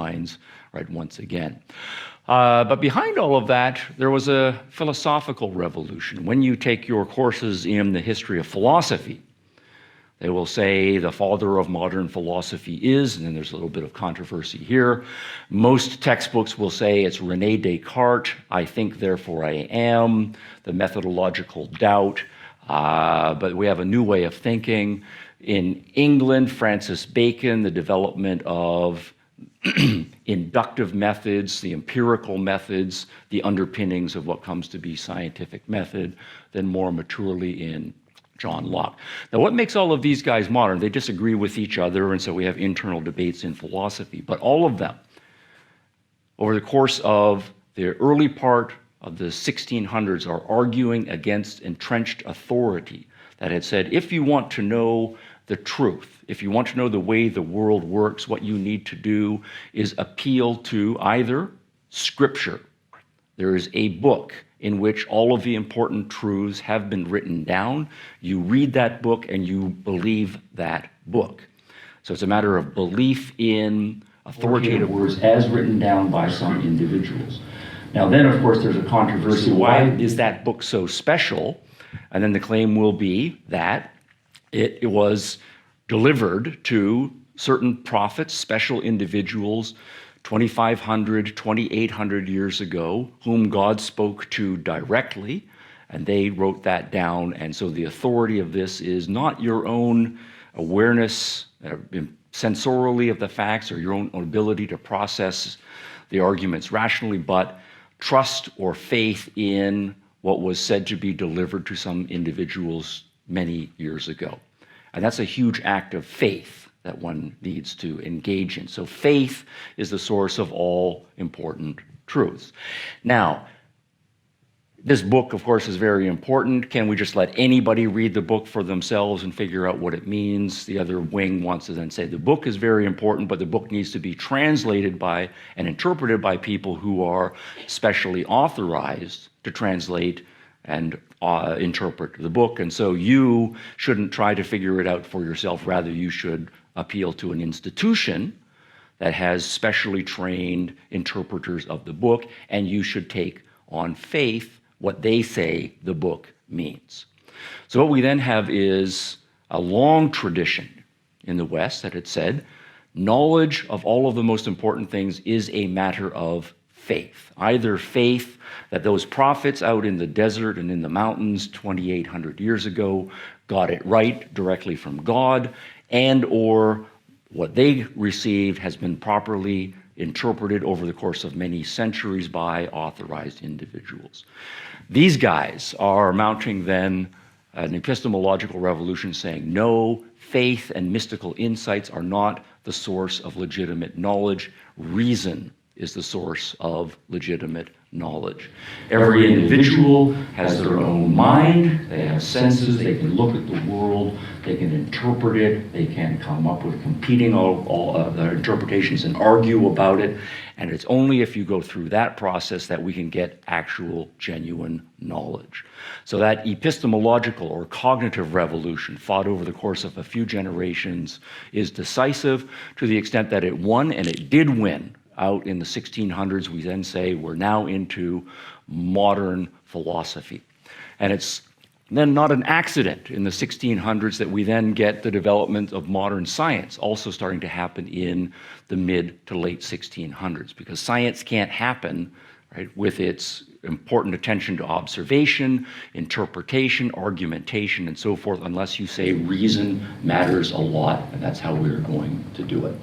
minds, right, once again. But behind all of that, there was a philosophical revolution. When you take your courses in the history of philosophy, they will say the father of modern philosophy is, and then there's a little bit of controversy here. Most textbooks will say it's René Descartes, I think, therefore I am, the methodological doubt. But we have a new way of thinking. In England, Francis Bacon, the development of inductive methods, the empirical methods, the underpinnings of what comes to be scientific method, then more maturely in John Locke. Now, what makes all of these guys modern? They disagree with each other, and so we have internal debates in philosophy. But all of them, over the course of the early part of the 1600s, are arguing against entrenched authority that had said, if you want to know the truth, if you want to know the way the world works, what you need to do is appeal to either Scripture. There is a book in which all of the important truths have been written down. You read that book and you believe that book. So it's a matter of belief in authoritative words as written down by some individuals. Now then, of course, there's a controversy. Why is that book so special? And then the claim will be that it was delivered to certain prophets, special individuals, 2,500, 2,800 years ago, whom God spoke to directly, and they wrote that down. And so the authority of this is not your own awareness sensorially of the facts or your own ability to process the arguments rationally, but trust or faith in what was said to be delivered to some individuals many years ago. And that's a huge act of faith that one needs to engage in. So faith is the source of all important truths. Now, this book, of course, is very important. Can we just let anybody read the book for themselves and figure out what it means? The other wing wants to then say the book is very important, but the book needs to be translated by and interpreted by people who are specially authorized to translate and interpret the book. And so you shouldn't try to figure it out for yourself. Rather, you should appeal to an institution that has specially trained interpreters of the book, and you should take on faith what they say the book means. So what we then have is a long tradition in the West that had said, knowledge of all of the most important things is a matter of faith. Either faith that those prophets out in the desert and in the mountains 2,800 years ago got it right directly from God, and or what they received has been properly interpreted over the course of many centuries by authorized individuals. These guys are mounting then an epistemological revolution saying, no, faith and mystical insights are not the source of legitimate knowledge. Reason is the source of legitimate knowledge. Every individual has their own mind, they have senses, they can look at the world, they can interpret it, they can come up with competing interpretations and argue about it, and it's only if you go through that process that we can get actual, genuine knowledge. So that epistemological or cognitive revolution fought over the course of a few generations is decisive to the extent that it won, and it did win. Out in the 1600s, we then say we're now into modern philosophy. And it's then not an accident in the 1600s that we then get the development of modern science also starting to happen in the mid to late 1600s, because science can't happen, right, with its important attention to observation, interpretation, argumentation, and so forth, unless you say reason matters a lot, and that's how we're going to do it.